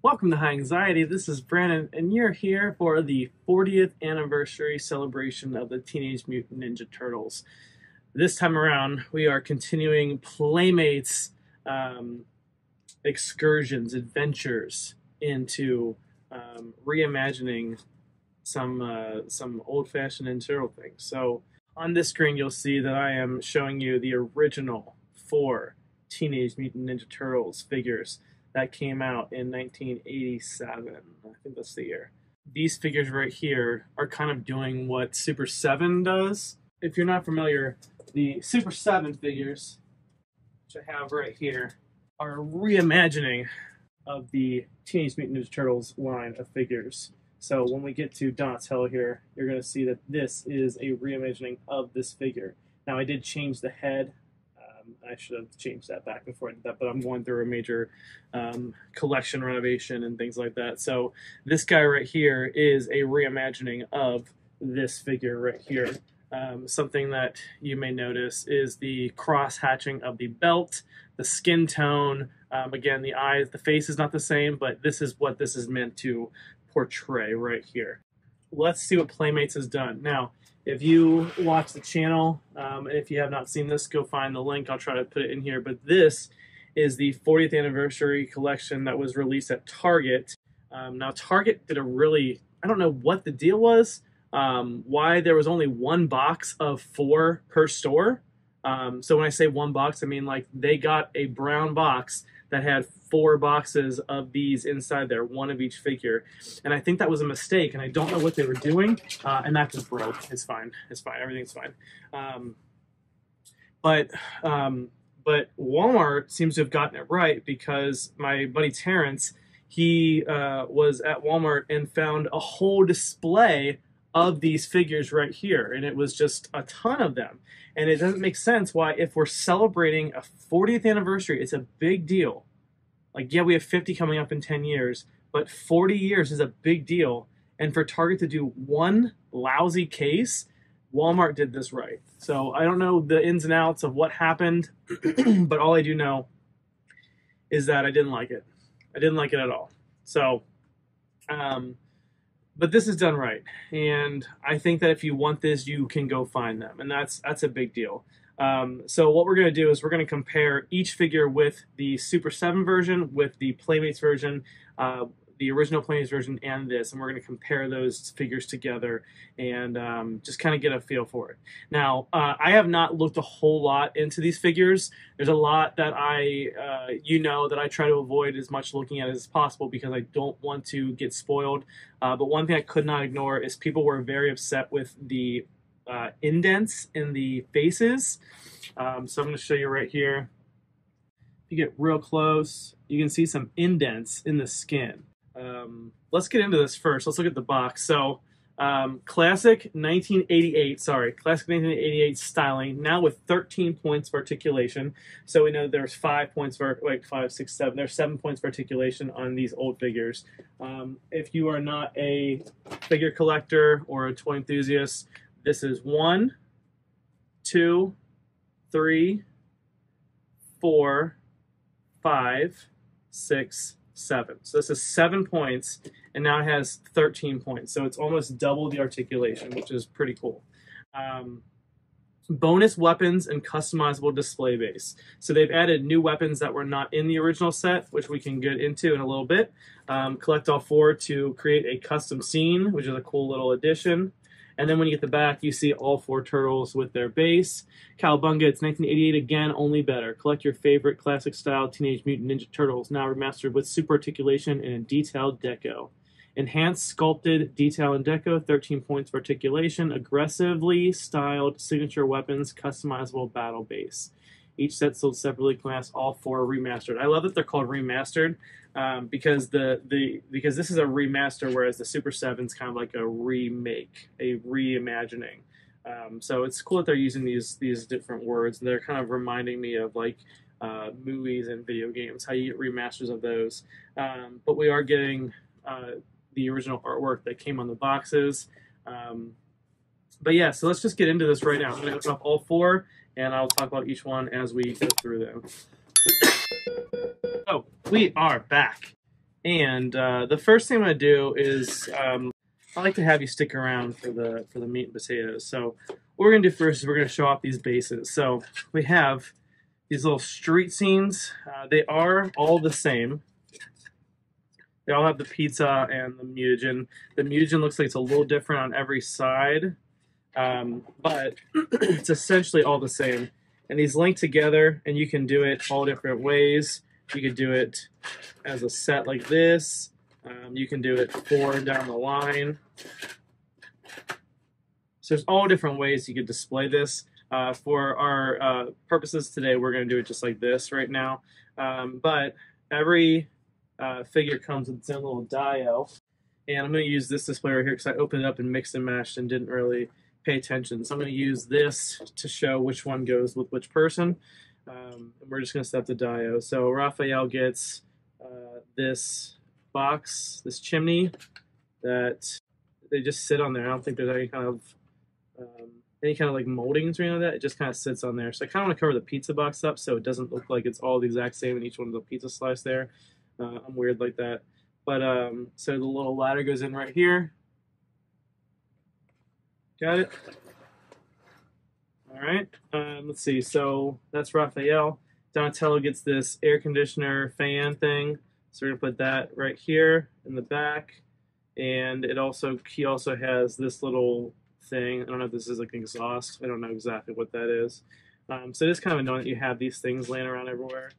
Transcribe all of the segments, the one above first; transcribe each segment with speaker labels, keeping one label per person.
Speaker 1: Welcome to High Anxiety. This is Brandon, and you're here for the 40th anniversary celebration of the Teenage Mutant Ninja Turtles. This time around, we are continuing Playmates excursions, adventures into reimagining some old-fashioned Ninja Turtle things. So on this screen, you'll see that I am showing you the original 4 Teenage Mutant Ninja Turtles figures that came out in 1987. I think that's the year. These figures right here are kind of doing what Super 7 does. If you're not familiar, the Super 7 figures, which I have right here, are a reimagining of the Teenage Mutant Ninja Turtles line of figures. So when we get to Donatello here, you're going to see that this is a reimagining of this figure. Now I did change the head. I should have changed that back before I did that, but I'm going through a major collection renovation and things like that. So this guy right here is a reimagining of this figure right here. Something that you may notice is the cross-hatching of the belt, the skin tone. Again, the eyes, the face is not the same, but this is what this is meant to portray right here. Let's see what Playmates has done. Now, if you watch the channel, and if you have not seen this, go find the link. I'll try to put it in here. But this is the 40th anniversary collection that was released at Target. Now, Target did a really, I don't know what the deal was, why there was only one box of 4 per store. So when I say one box, I mean like they got a brown box that had 4 boxes of these inside there, one of each figure. And I think that was a mistake, and I don't know what they were doing, and that just broke. It's fine. It's fine. Everything's fine. But Walmart seems to have gotten it right, because my buddy Terrence, he was at Walmart and found a whole display of these figures right here, and it was just a ton of them. And it doesn't make sense why, if we're celebrating a 40th anniversary, it's a big deal. Like, yeah, we have 50 coming up in 10 years, but 40 years is a big deal. And for Target to do one lousy case, Walmart did this right. So I don't know the ins and outs of what happened, but all I do know is that I didn't like it. I didn't like it at all. So, but this is done right, and I think that if you want this, you can go find them, and that's a big deal. So what we're going to do is we're going to compare each figure with the Super 7 version, with the Playmates version, the original Playmates version, and this, and we're going to compare those figures together and just kind of get a feel for it. Now, I have not looked a whole lot into these figures. There's a lot that that I try to avoid as much looking at as possible, because I don't want to get spoiled. But one thing I could not ignore is people were very upset with the indents in the faces. So I'm going to show you right here. If you get real close, you can see some indents in the skin. Let's get into this first. Let's look at the box. So, classic 1988 styling, now with 13 points of articulation. So we know there's 5 points for, wait, 5, 6, 7. There's 7 points of articulation on these old figures. If you are not a figure collector or a toy enthusiast, this is 1, 2, 3, 4, 5, 6, 7. So this is 7 points, and now it has 13 points. So it's almost double the articulation, which is pretty cool. Bonus weapons and customizable display base. So they've added new weapons that were not in the original set, which we can get into in a little bit. Collect all 4 to create a custom scene, which is a cool little addition. And then when you get the back, you see all 4 turtles with their base. Cowabunga, it's 1988 again, only better. Collect your favorite classic-style Teenage Mutant Ninja Turtles, now remastered with super articulation and a detailed deco. Enhanced sculpted detail and deco, 13 points of articulation, aggressively styled signature weapons, customizable battle base. Each set sold separately, class all 4 remastered. I love that they're called remastered, because because this is a remaster, whereas the Super 7 is kind of like a remake, a reimagining. So it's cool that they're using these different words. They're kind of reminding me of like movies and video games, how you get remasters of those. But we are getting the original artwork that came on the boxes. But yeah, so let's just get into this right now. I'm going to open up all 4, and I'll talk about each one as we go through them. So, we are back. And the first thing I'm going to do is I like to have you stick around for the meat and potatoes. So what we're going to do first is we're going to show off these bases. So we have these little street scenes. They are all the same. They all have the pizza and the mutagen. The mutagen looks like it's a little different on every side, but it's essentially all the same. And these link together, and you can do it all different ways. You could do it as a set like this. You can do it 4 down the line. So there's all different ways you could display this. For our purposes today, we're going to do it just like this right now. But every figure comes with its own little dio. And I'm going to use this display right here because I opened it up and mixed and matched and didn't really pay attention. So I'm going to use this to show which one goes with which person. And we're just going to set the dio. So Raphael gets this box, this chimney that they just sit on there. I don't think there's any kind of like moldings or anything like that. It just kind of sits on there. So I kind of want to cover the pizza box up so it doesn't look like it's all the exact same in each one of the pizza slice there. I'm weird like that. But so the little ladder goes in right here. Got it? All right. Let's see. So that's Raphael. Donatello gets this air conditioner fan thing. So we're gonna put that right here in the back. And he also has this little thing. I don't know if this is like an exhaust. I don't know exactly what that is. So it is kind of annoying that you have these things laying around everywhere.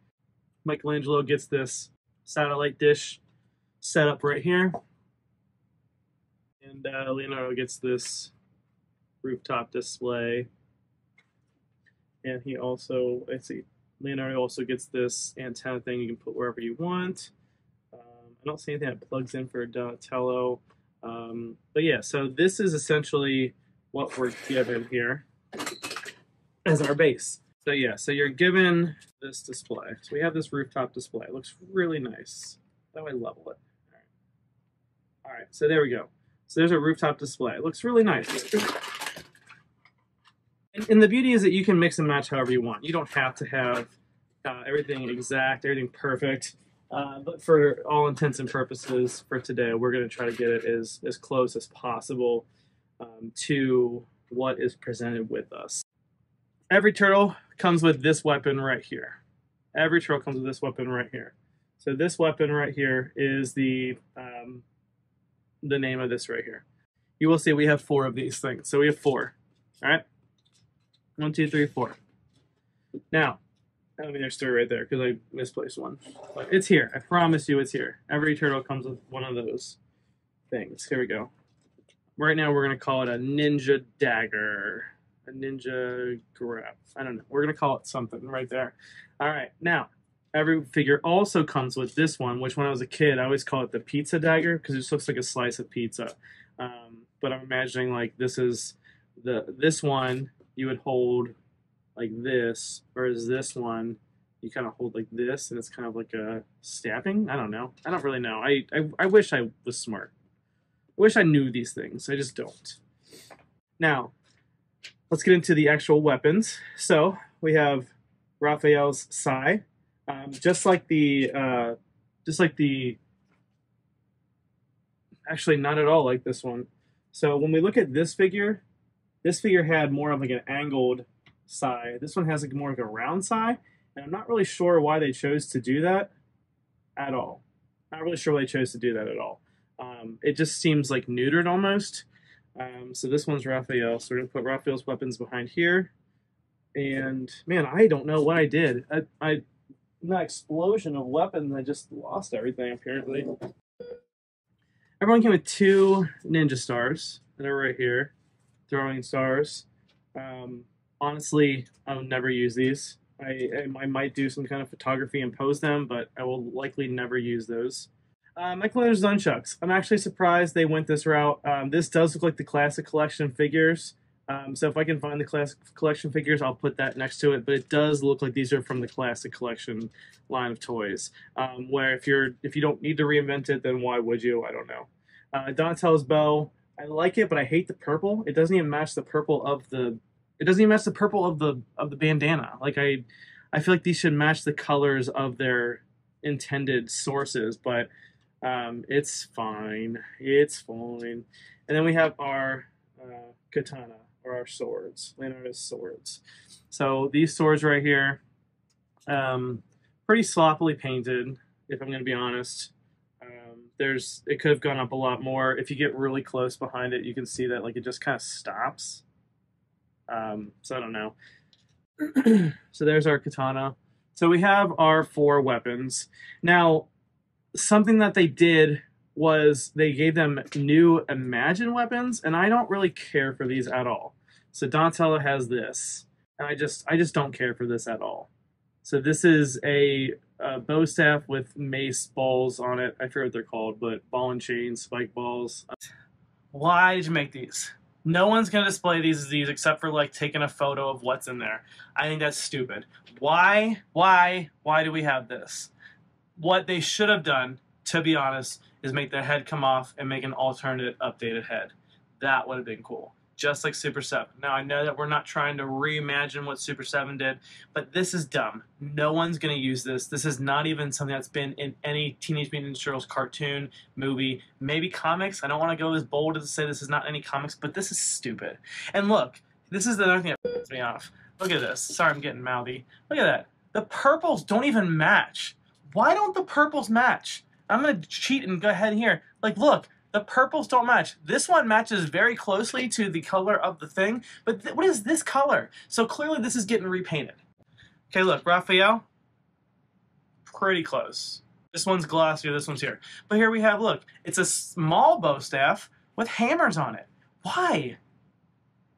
Speaker 1: Michelangelo gets this satellite dish set up right here. And Leonardo gets this rooftop display. And he also, let's see, Leonardo also gets this antenna thing you can put wherever you want. I don't see anything that plugs in for Donatello. But yeah, so this is essentially what we're given here as our base. So yeah, so you're given this display. So we have this rooftop display. It looks really nice. How do I level it? All right, so there we go. So there's a rooftop display. It looks really nice. And the beauty is that you can mix and match however you want. You don't have to have everything exact, everything perfect. But for all intents and purposes for today, we're going to try to get it as close as possible to what is presented with us. Every turtle comes with this weapon right here. Every turtle comes with this weapon right here. So this weapon right here is the name of this right here. You will see we have 4 of these things. So we have 4. All right. 1, 2, 3, 4. Now, I mean, there's 3 right there because I misplaced one. But it's here. I promise you it's here. Every turtle comes with one of those things. Here we go. Right now we're going to call it a ninja dagger. A ninja grab. I don't know. We're going to call it something right there. All right. Now, every figure also comes with this one, which when I was a kid, I always call it the pizza dagger because it just looks like a slice of pizza. But I'm imagining like this is this one you would hold like this, whereas this one you kind of hold like this, and it's kind of like a stabbing. I don't know. I don't really know. I wish I was smart. I wish I knew these things. I just don't. Now, let's get into the actual weapons. So we have Raphael's sai, just like the actually not at all like this one. So when we look at this figure had more of like an angled sai. This one has like more like a round sai, and I'm not really sure why they chose to do that at all. Not really sure why they chose to do that at all. It just seems like neutered almost. So this one's Raphael. So we're gonna put Raphael's weapons behind here. And man, I don't know what I did. In that explosion of weapons, I just lost everything apparently. Everyone came with 2 ninja stars that are right here, throwing stars. Honestly, I'll never use these. I might do some kind of photography and pose them, but I will likely never use those. Michelangelo's nunchucks. I'm actually surprised they went this route. This does look like the classic collection figures. So if I can find the classic collection figures, I'll put that next to it. But it does look like these are from the classic collection line of toys. Where if you don't need to reinvent it, then why would you? I don't know. Donatello's bow. I like it, but I hate the purple. It doesn't even match the purple of the. It doesn't even match the purple of the bandana. Like I feel like these should match the colors of their intended sources, but It's fine. It's fine. And then we have our katana, or our swords, Leonardo's swords. So these swords right here, pretty sloppily painted, if I'm going to be honest. It could have gone up a lot more. If you get really close behind it, you can see that like it just kind of stops. So I don't know. So there's our katana. So we have our 4 weapons. Now, something that they did was they gave them new Imagine weapons, and I don't really care for these at all. So Donatello has this, and I just don't care for this at all. So this is a bow staff with mace balls on it. I forget what they're called, but ball and chain, spike balls. Why did you make these? No one's going to display these as these except for like taking a photo of what's in there. I think that's stupid. Why do we have this? What they should have done, to be honest, is make the head come off and make an alternate updated head. That would have been cool. Just like Super 7. Now, I know that we're not trying to reimagine what Super 7 did, but this is dumb. No one's going to use this. This is not even something that's been in any Teenage Mutant Ninja Turtles cartoon, movie, maybe comics. I don't want to go as bold as to say this is not any comics, but this is stupid. And look, this is the other thing that pisses me off. Look at this. Sorry, I'm getting mouthy. Look at that. The purples don't even match. Why don't the purples match? I'm going to cheat and go ahead here. Like, look. The purples don't match. This one matches very closely to the color of the thing, but what is this color? So clearly this is getting repainted. Okay, look, Raphael, pretty close. This one's glossier, this one's here. But here we have, look, it's a small bow staff with hammers on it. Why?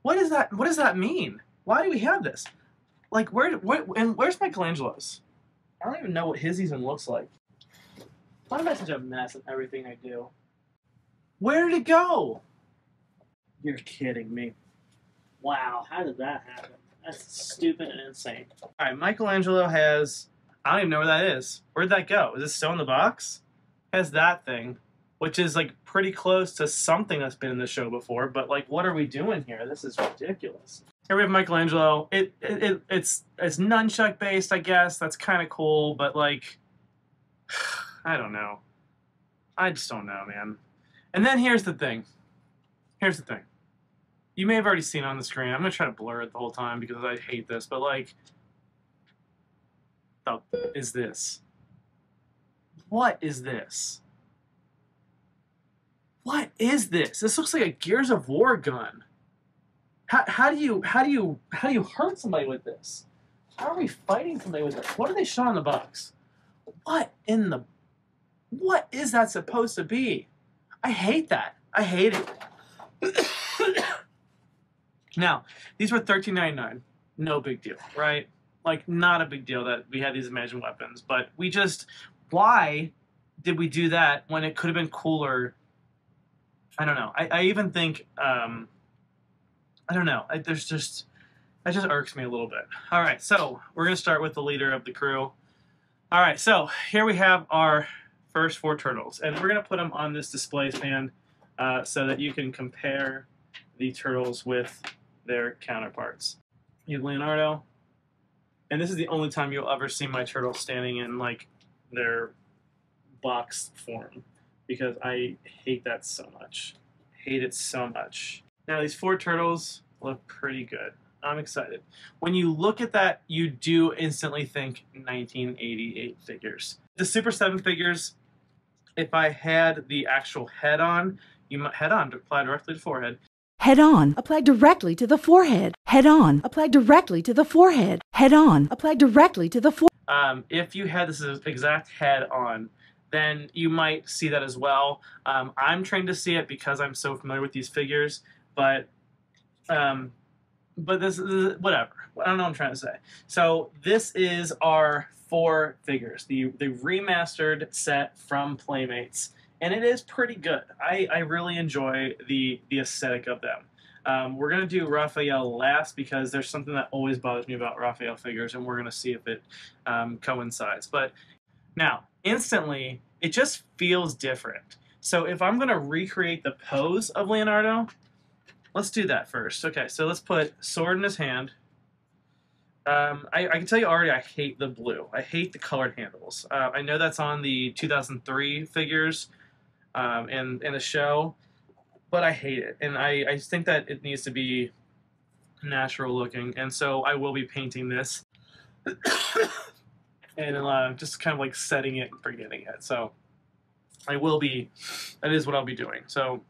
Speaker 1: What does that mean? Why do we have this? Like, where's Michelangelo's? I don't even know what his even looks like. Why am I such a mess in everything I do? Where did it go? You're kidding me. Wow, how did that happen? That's stupid and insane. All right, Michelangelo has, I don't even know where that is. Where'd that go? Is it still in the box? It has that thing, which is like pretty close to something that's been in the show before, but like, what are we doing here? This is ridiculous. Here we have Michelangelo. It's nunchuck based, I guess. That's kind of cool, but like, I don't know. I just don't know, man. And then here's the thing. Here's the thing. You may have already seen it on the screen. I'm going to try to blur it the whole time because I hate this. But, like, what is this? What is this? What is this? This looks like a Gears of War gun. How do you hurt somebody with this? How are we fighting somebody with this? What are they showing in the box? What is that supposed to be? I hate that. I hate it. Now, these were $13.99. No big deal, right? Like, not a big deal that we had these Imagine weapons. But we just, why did we do that when it could have been cooler? I don't know. I even think, I don't know. That just irks me a little bit. All right, so we're going to start with the leader of the crew. All right, so here we have our first 4 turtles, and we're going to put them on this display stand so that you can compare the turtles with their counterparts. You have Leonardo, and this is the only time you'll ever see my turtles standing in like their box form because I hate that so much. Hate it so much. Now these 4 turtles look pretty good. I'm excited. When you look at that, you do instantly think 1988 figures. The Super 7 figures, if I had the actual head on apply directly to forehead.
Speaker 2: Head on, apply directly to the forehead. Head on, apply directly to the forehead. Head on, apply directly to the forehead.
Speaker 1: If you had this exact head on, then you might see that as well. I'm trained to see it because I'm so familiar with these figures, but this is whatever. I don't know what I'm trying to say. So this is our 4 figures, the remastered set from Playmates, and it is pretty good. I really enjoy the aesthetic of them. We're going to do Raphael last because there's something that always bothers me about Raphael figures, and we're going to see if it coincides. But now, instantly, it just feels different. So if I'm going to recreate the pose of Leonardo, let's do that first. Okay, so let's put sword in his hand. I can tell you already, I hate the blue. I hate the colored handles. I know that's on the 2003 figures in the show, but I hate it. And I think that it needs to be natural looking. And so I will be painting this and just kind of like setting it and forgetting it. So I will be, that is what I'll be doing. So,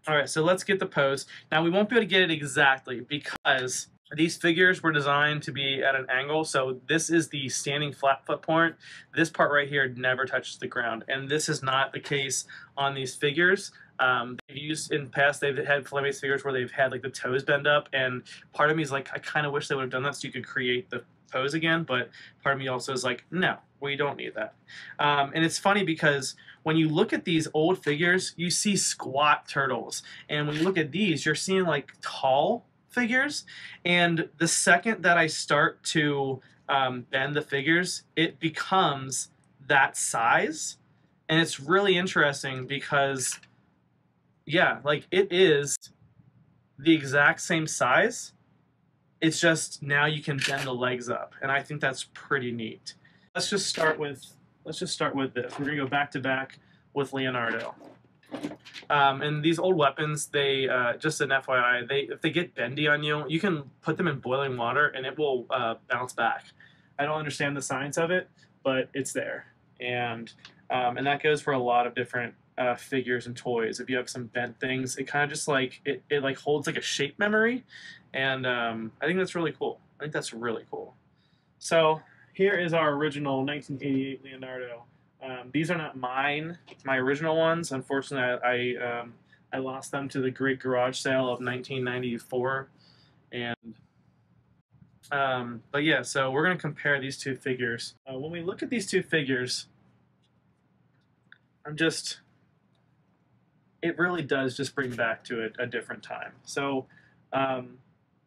Speaker 1: all right, so let's get the pose. Now we won't be able to get it exactly because these figures were designed to be at an angle. So this is the standing flat foot point. This part right here never touches the ground. And this is not the case on these figures. They've used in the past, they've had Playmates figures where they've had like the toes bend up, and part of me is like, I kind of wish they would have done that so you could create the pose again, but part of me also is like, no, we don't need that. And it's funny because when you look at these old figures, you see squat turtles, and when you look at these, you're seeing like tall figures, and the second that I start to bend the figures, it becomes that size, and it's really interesting because yeah, like it is the exact same size. It's just now you can bend the legs up, and I think that's pretty neat. Let's just start with this. We're gonna go back to back with Leonardo. And these old weapons, they just an FYI, if they get bendy on you, you can put them in boiling water and it will bounce back. I don't understand the science of it, but it's there, and that goes for a lot of different figures and toys. If you have some bent things, it kind of just like it like holds like a shape memory, and I think that's really cool. I think that's really cool. So here is our original 1988 Leonardo. These are not mine, my original ones. Unfortunately, I lost them to the Great Garage Sale of 1994, and but yeah. So we're gonna compare these two figures. When we look at these two figures, it really does just bring back to a different time. So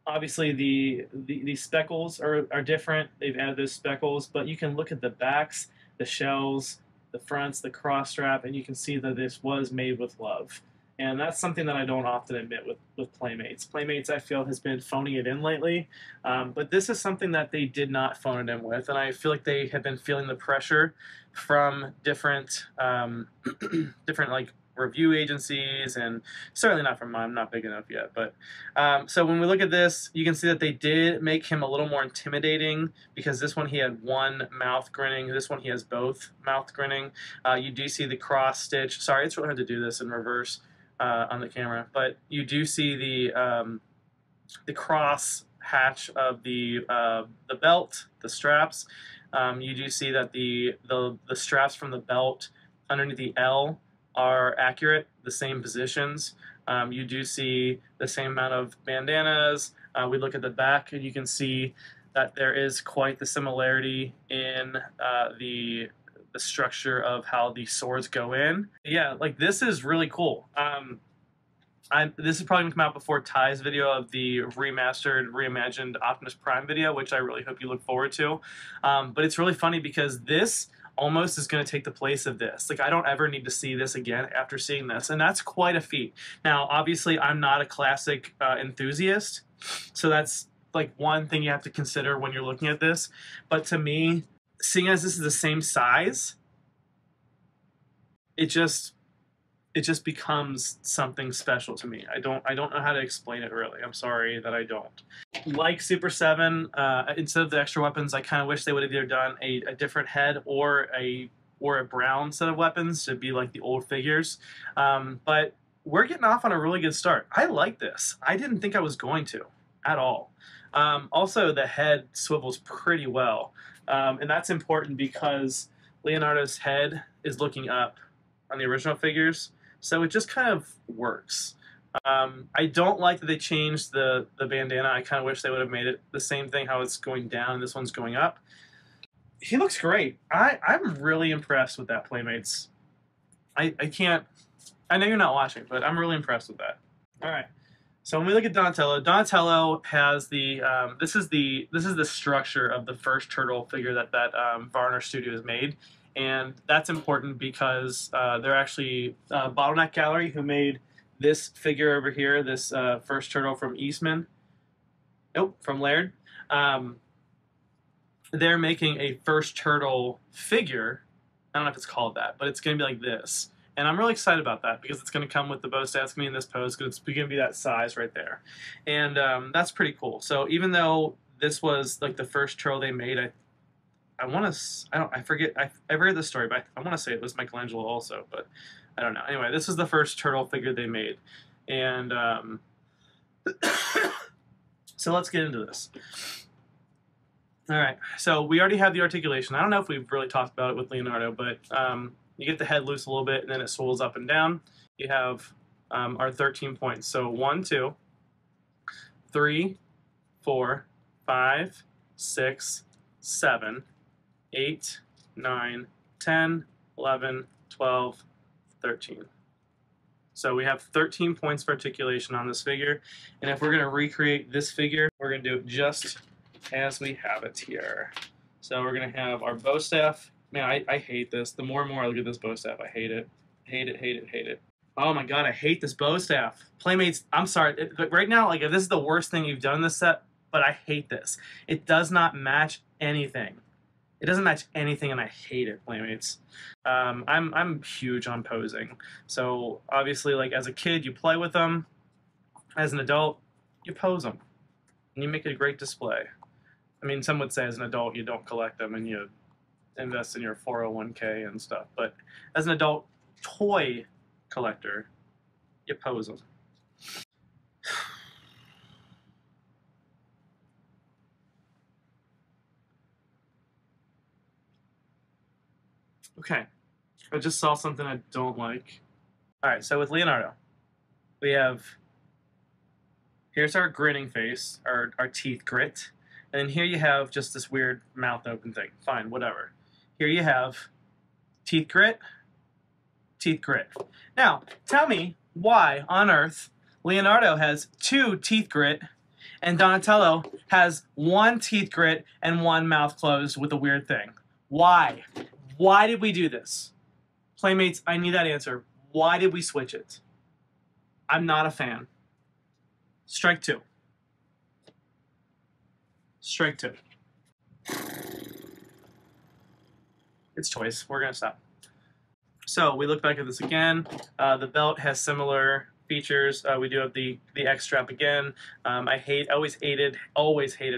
Speaker 1: obviously the speckles are different. They've added those speckles, but you can look at the backs, the shells, the fronts, the cross strap, and you can see that this was made with love. And that's something that I don't often admit with Playmates. Playmates, I feel, has been phoning it in lately, but this is something that they did not phone it in with, and I feel like they have been feeling the pressure from different different like review agencies, and certainly not from mine. I'm not big enough yet, but so when we look at this, you can see that they did make him a little more intimidating, because this one he had one mouth grinning, this one he has both mouth grinning. You do see the cross stitch. Sorry, it's really hard to do this in reverse on the camera, but you do see the cross hatch of the belt, the straps. You do see that the straps from the belt underneath the L are accurate, the same positions. You do see the same amount of bandanas. We look at the back, and you can see that there is quite the similarity in the structure of how the swords go in. Yeah, like this is really cool. This is probably going to come out before Ty's video of the remastered, reimagined Optimus Prime video, which I really hope you look forward to. But it's really funny because this almost is going to take the place of this. Like, I don't ever need to see this again after seeing this, and that's quite a feat. Now, obviously, I'm not a classic enthusiast, so that's like one thing you have to consider when you're looking at this. But to me, seeing as this is the same size, it just becomes something special to me. I don't know how to explain it, really. I'm sorry that I don't. Like Super 7, instead of the extra weapons, I kind of wish they would have either done a different head or a brown set of weapons to be like the old figures. But we're getting off on a really good start. I like this. I didn't think I was going to at all. Also, the head swivels pretty well. And that's important because Leonardo's head is looking up on the original figures, so it just kind of works. I don't like that they changed the bandana. I kind of wish they would have made it the same thing, how it's going down and this one's going up. He looks great. I'm really impressed with that, Playmates. I know you're not watching, but I'm really impressed with that. All right. So when we look at Donatello has the this is the structure of the first turtle figure that Varner Studios made, and that's important because they're actually Bottleneck Gallery who made this figure over here, this first turtle from Eastman. Nope, from Laird. they're making a first turtle figure. I don't know if it's called that, but it's going to be like this. And I'm really excited about that because it's going to come with the bow staff. It's going to be in this pose because it's going to be that size right there. And that's pretty cool. So even though this was like the first turtle they made, I forget, I read the story, but I want to say it was Michelangelo also, but I don't know. Anyway, this is the first turtle figure they made. And so let's get into this. All right, so we already have the articulation. I don't know if we've really talked about it with Leonardo, but you get the head loose a little bit, and then it swivels up and down. You have our 13 points. So 1, 2, 3, 4, 5, 6, 7, 8, 9, 10, 11, 12, 13. So we have 13 points of articulation on this figure. And if we're going to recreate this figure, we're going to do it just as we have it here. So we're going to have our bow staff. Man, I hate this. The more and more I look at this bow staff, I hate it. Hate it, hate it, hate it. Oh my god, I hate this bow staff. Playmates, I'm sorry. Right now, like, this is the worst thing you've done in this set, but I hate this. It does not match anything. It doesn't match anything, and I hate it, Playmates. I'm huge on posing. So obviously, like, as a kid, you play with them. As an adult, you pose them, and you make a great display. I mean, some would say as an adult, you don't collect them and you invest in your 401k and stuff. But as an adult toy collector, you pose them. Okay, I just saw something I don't like. All right, so with Leonardo, we have, here's our grinning face, our teeth grit, and then here you have just this weird mouth open thing. Fine, whatever. Here you have teeth grit, teeth grit. Now, tell me why on earth Leonardo has 2 teeth grit and Donatello has 1 teeth grit and 1 mouth closed with a weird thing. Why? Why did we do this? Playmates, I need that answer. Why did we switch it? I'm not a fan. Strike 2. Strike 2. It's choice. We're going to stop. So we look back at this again. The belt has similar features. We do have the X strap again. I always hated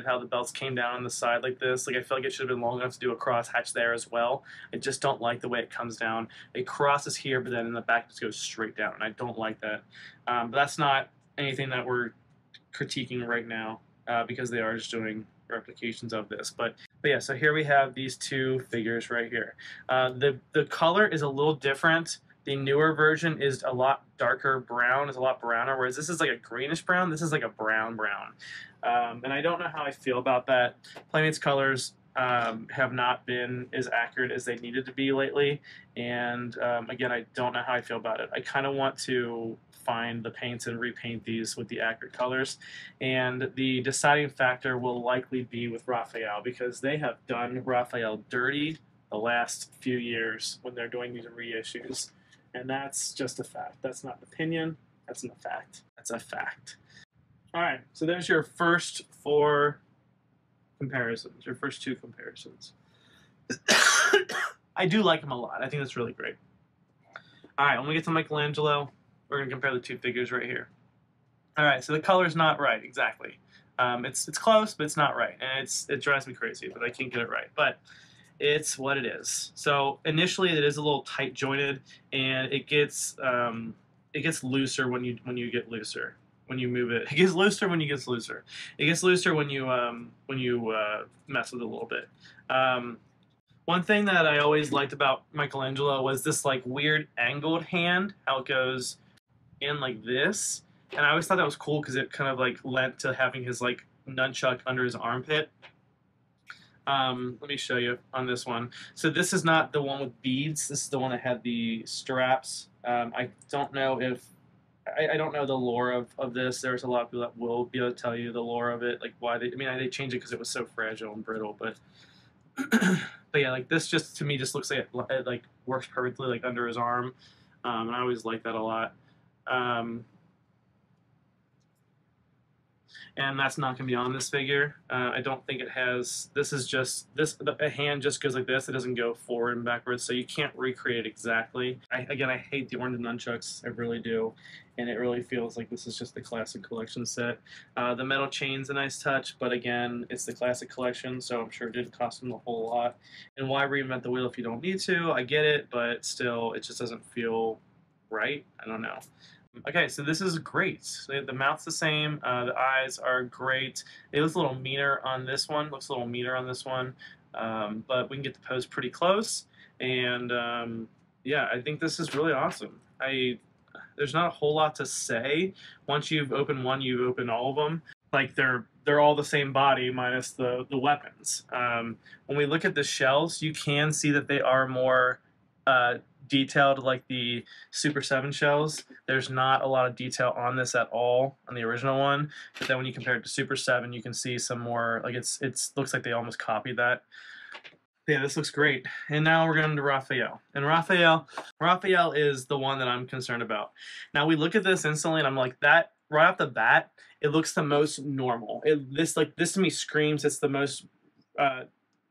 Speaker 1: how the belts came down on the side like this. Like, I feel like it should have been long enough to do a cross hatch there as well. I just don't like the way it comes down. It crosses here, but then in the back just goes straight down, and I don't like that. But that's not anything that we're critiquing right now because they are just doing replications of this. But yeah, so here we have these 2 figures right here. The color is a little different. The newer version is a lot darker brown, is a lot browner, whereas this is like a greenish brown. This is like a brown. And I don't know how I feel about that. Playmates colors have not been as accurate as they needed to be lately. And again, I don't know how I feel about it. I kind of want to find the paints and repaint these with the accurate colors. And the deciding factor will likely be with Raphael, because they have done Raphael dirty the last few years when they're doing these reissues. And that's just a fact. That's not an opinion. That's not a fact. That's a fact. All right, so there's your first 4 comparisons, your first 2 comparisons. I do like him a lot. I think that's really great. All right, when we get to Michelangelo, we're going to compare the 2 figures right here. All right, so the color's not right, exactly. It's close, but it's not right. And it drives me crazy, but I can't get it right. But it's what it is. So initially it is a little tight jointed, and it gets looser when you get looser. When you move it, it gets looser when you get looser. It gets looser when you mess with it a little bit. One thing that I always liked about Michelangelo was this like weird angled hand, how it goes in like this, and I always thought that was cool because it kind of like lent to having his like nunchuck under his armpit. Let me show you on this one. So this is not the one with beads. This is the one that had the straps. I don't know if I don't know the lore of this. There's a lot of people that will be able to tell you the lore of it, like why they changed it because it was so fragile and brittle. But but yeah, like this just to me just looks like it like works perfectly like under his arm, and I always like that a lot. and that's not going to be on this figure. I don't think it has. This is just this. A hand just goes like this. It doesn't go forward and backwards, so you can't recreate it exactly. Again, I hate the orange nunchucks. I really do, and it really feels like this is just the classic collection set. The metal chain's a nice touch, but again, it's the classic collection, so I'm sure it didn't cost them a whole lot. And why reinvent the wheel if you don't need to? I get it, but still, it just doesn't feel right. I don't know. Okay, so this is great. So the mouth's the same. The eyes are great. It looks a little meaner on this one. Looks a little meaner on this one, but we can get the pose pretty close. And yeah, I think this is really awesome. There's not a whole lot to say. Once you've opened one, you've opened all of them. Like they're all the same body minus the weapons. When we look at the shells, you can see that they are more detailed, like the Super 7 shells. There's not a lot of detail on this at all on the original one, but then when you compare it to Super 7, you can see some more, like it looks like they almost copied that. Yeah, this looks great. And now we're going to Raphael. And Raphael is the one that I'm concerned about. Now we look at this instantly and I'm like, that right off the bat, it looks the most normal. This to me screams it's the most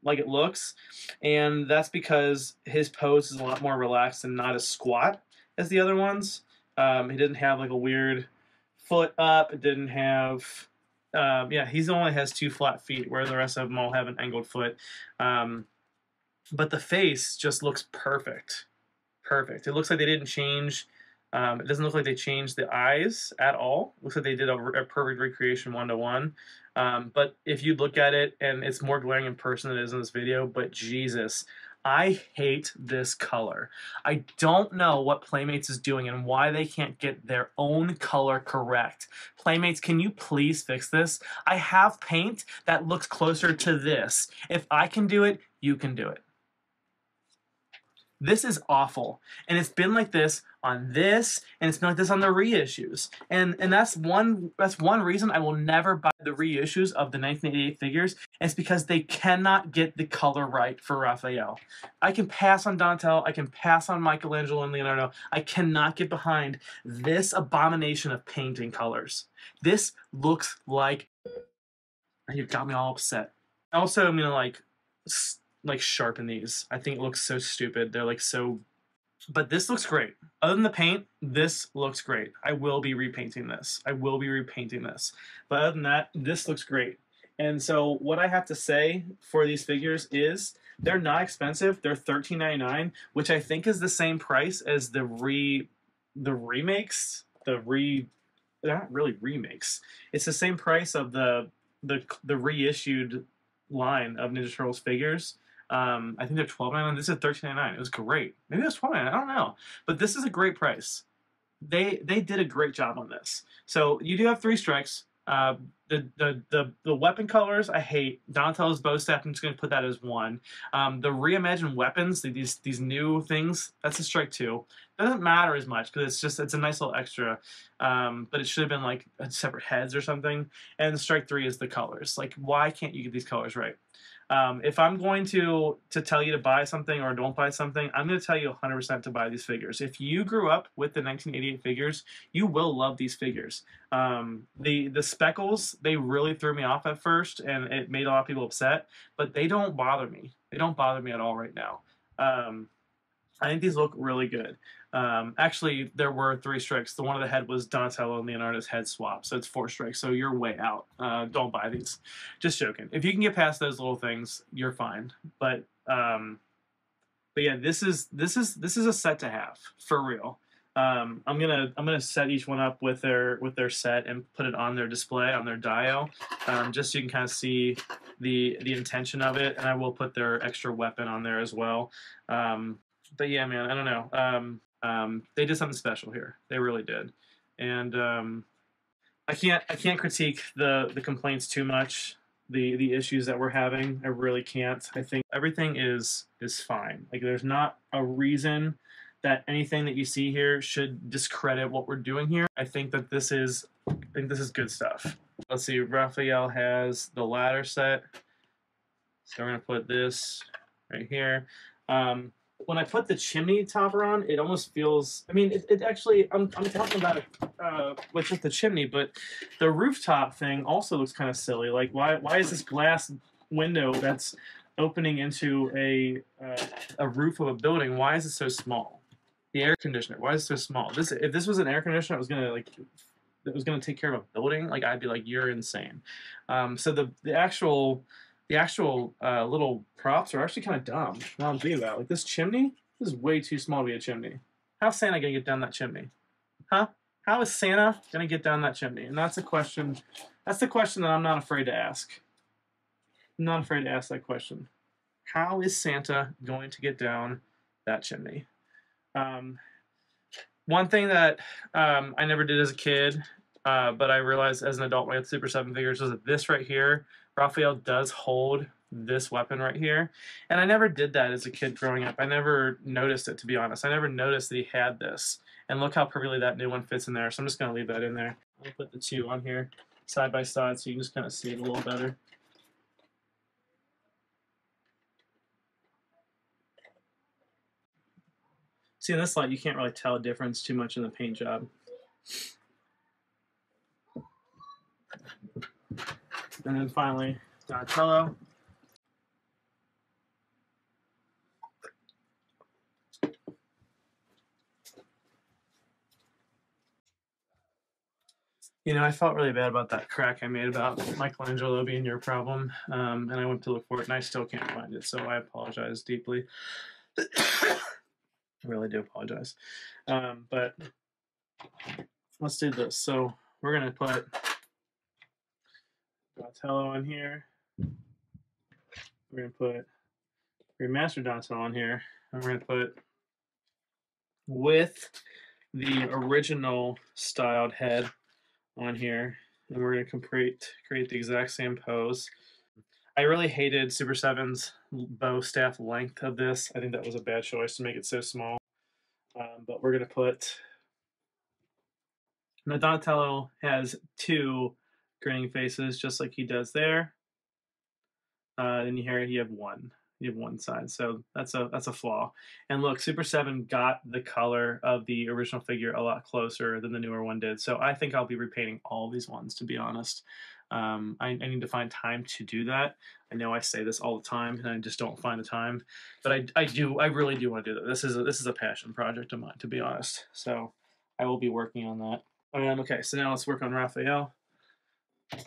Speaker 1: like it looks, and that's because his pose is a lot more relaxed and not as squat as the other ones. He didn't have like a weird foot up. It didn't have, yeah, he only has 2 flat feet, where the rest of them all have an angled foot. But the face just looks perfect. Perfect. It looks like they didn't change. It doesn't look like they changed the eyes at all. It looks like they did a perfect recreation 1-to-1. But if you look at it, and it's more glaring in person than it is in this video, but Jesus, I hate this color. I don't know what Playmates is doing and why they can't get their own color correct. Playmates, can you please fix this? I have paint that looks closer to this. If I can do it, you can do it. This is awful, and it's been like this on this, and it's been like this on the reissues, and that's one reason I will never buy the reissues of the 1988 figures. It's because they cannot get the color right for Raphael. I can pass on Donatello, I can pass on Michelangelo and Leonardo. I cannot get behind this abomination of painting colors. This looks like, you've got me all upset. Also, I'm gonna like sharpen these. I think it looks so stupid. They're like so, but this looks great. Other than the paint, this looks great. I will be repainting this. I will be repainting this. But other than that, this looks great. And so what I have to say for these figures is they're not expensive. They're $13.99, which I think is the same price as the remakes. They're not really remakes. It's the same price of the reissued line of Ninja Turtles figures. I think they're $12.99. This is $13.99. It was great. Maybe it was $12.99. I don't know. But this is a great price. They did a great job on this. So you do have 3 strikes. The weapon colors I hate. Donatello's bow staff, I'm just going to put that as 1. The reimagined weapons, these new things, that's a strike 2. It doesn't matter as much because it's a nice little extra. But it should have been like separate heads or something. And strike 3 is the colors. Like, why can't you get these colors right? If I'm going to tell you to buy something or don't buy something, I'm going to tell you 100% to buy these figures. If you grew up with the 1988 figures, you will love these figures. The speckles, they really threw me off at first, and it made a lot of people upset, but they don't bother me. They don't bother me at all right now. I think these look really good. Actually, there were 3 strikes. The one of the head was Donatello and Leonardo's head swap, so it's 4 strikes. So you're way out. Don't buy these. Just joking. If you can get past those little things, you're fine. But yeah, this is a set to have for real. I'm gonna set each one up with their set and put it on their display on their dio, just so you can kind of see the intention of it. And I will put their extra weapon on there as well. But yeah, man, I don't know. They did something special here. They really did, and I can't critique the complaints too much. The issues that we're having, I really can't. I think everything is fine. Like, there's not a reason that anything that you see here should discredit what we're doing here. I think this is good stuff. Let's see. Raphael has the ladder set, so we're gonna put this right here. when I put the chimney topper on, it almost feels. I mean, it actually. I'm talking about it with just the chimney, but the rooftop thing also looks kind of silly. Like, why is this glass window that's opening into a roof of a building? Why is it so small? The air conditioner. Why is it so small? If this was an air conditioner, it was gonna take care of a building. Like, I'd be like, you're insane. So the actual little props are actually kind of dumb. Now I'm thinking about it. Like, this chimney, this is way too small to be a chimney. How's Santa gonna get down that chimney? Huh? How is Santa gonna get down that chimney? And that's a question. That's the question that I'm not afraid to ask. I'm not afraid to ask that question. How is Santa going to get down that chimney? One thing that I never did as a kid, but I realized as an adult when I had Super 7 figures, was that this right here, Raphael does hold this weapon right here. And I never did that as a kid growing up. I never noticed it, to be honest. I never noticed that he had this. And look how perfectly that new one fits in there. So I'm just going to leave that in there. I'll put the two on here side by side so you can just kind of see it a little better. See, in this light, you can't really tell a difference too much in the paint job. And then finally, Donatello. You know, I felt really bad about that crack I made about Michelangelo being your problem, and I went to look for it, and I still can't find it, so I apologize deeply. I really do apologize. But let's do this. So we're going to put Donatello in here. We're going to put Remastered Donatello on here. And we're going to put with the original styled head on here. And we're going to create the exact same pose. I really hated Super 7's bow staff length of this. I think that was a bad choice to make it so small. But we're going to put... Now Donatello has two grinning faces, just like he does there. Then you have one. You have one side, so that's a flaw. And look, Super 7 got the color of the original figure a lot closer than the newer one did. So I think I'll be repainting all these ones, to be honest. I need to find time to do that. I know I say this all the time, and I just don't find the time. But I really do want to do that. This is a passion project of mine, to be honest. So I will be working on that. Okay, so now let's work on Raphael.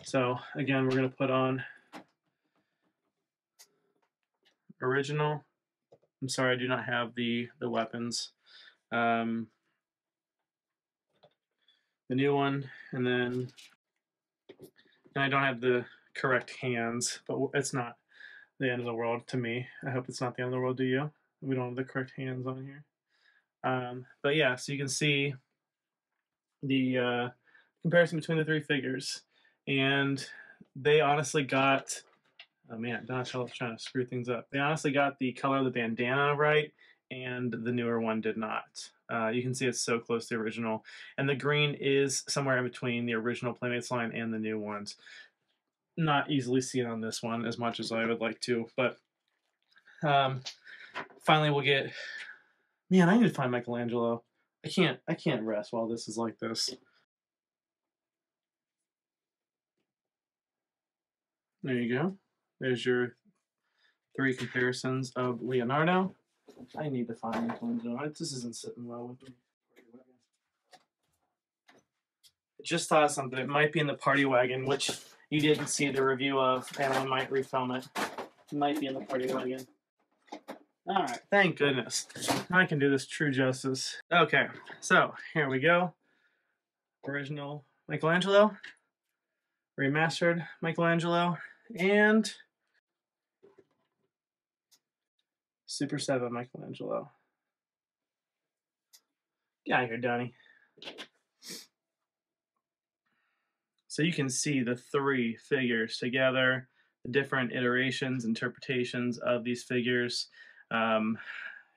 Speaker 1: So again, we're going to put on original. I'm sorry, I do not have the weapons. The new one, and then I don't have the correct hands, but it's not the end of the world to me. I hope it's not the end of the world to you. We don't have the correct hands on here. But yeah, so you can see the comparison between the three figures, and they honestly got, oh man, Donatello's trying to screw things up. They honestly got the color of the bandana right, and the newer one did not. You can see it's so close to the original, and the green is somewhere in between the original Playmates line and the new ones. Not easily seen on this one as much as I would like to, but finally we'll get. Man, I need to find Michelangelo. I can't rest while this is like this. There you go. There's your three comparisons of Leonardo. I need to find Michelangelo. This isn't sitting well with me. I just thought of something. It might be in the party wagon, which you didn't see the review of, and I might refilm it. It might be in the party wagon. All right, thank goodness. Now I can do this true justice. Okay, so here we go. Original Michelangelo, remastered Michelangelo, and Super 7 Michelangelo. Get out of here, Donnie. So you can see the three figures together, the different iterations, interpretations of these figures.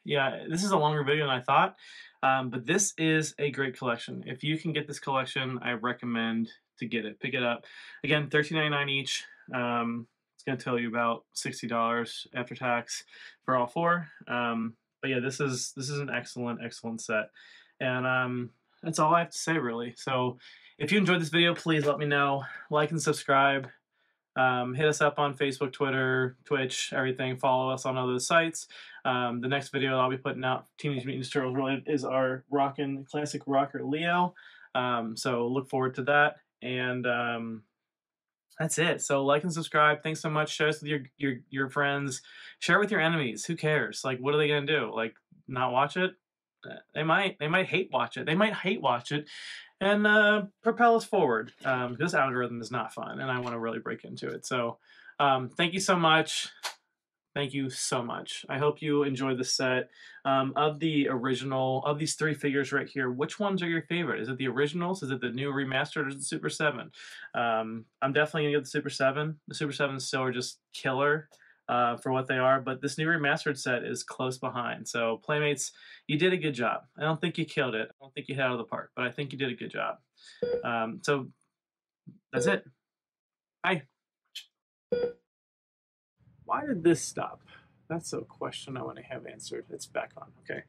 Speaker 1: Yeah, this is a longer video than I thought, but this is a great collection. If you can get this collection, I recommend to get it. Pick it up. Again, $13.99 each. It's going to tell you about $60 after tax for all four. But yeah, this is an excellent set, and that's all I have to say really. So if you enjoyed this video, please let me know, like and subscribe. Hit us up on Facebook, Twitter, Twitch, everything. Follow us on all those sites. The next video I'll be putting out, Teenage Mutant Ninja Turtles related, is our rockin' classic rocker Leo. So look forward to that. And that's it. So like and subscribe. Thanks so much. Share this with your friends. Share it with your enemies. Who cares? Like, what are they gonna do? Like, not watch it? They might hate watch it. They might hate watch it and propel us forward. This algorithm is not fun, and I want to really break into it. So thank you so much. Thank you so much. I hope you enjoyed the set. Of the original, of these three figures right here, which ones are your favorite? Is it the originals? Is it the new remastered? Or is it the Super 7? I'm definitely going to get the Super 7. The Super 7 still are just killer for what they are, but this new remastered set is close behind. So Playmates, you did a good job. I don't think you killed it. I don't think you hit it out of the park, but I think you did a good job. So that's it. Bye. Why did this stop? That's a question I want to have answered. It's back on. Okay.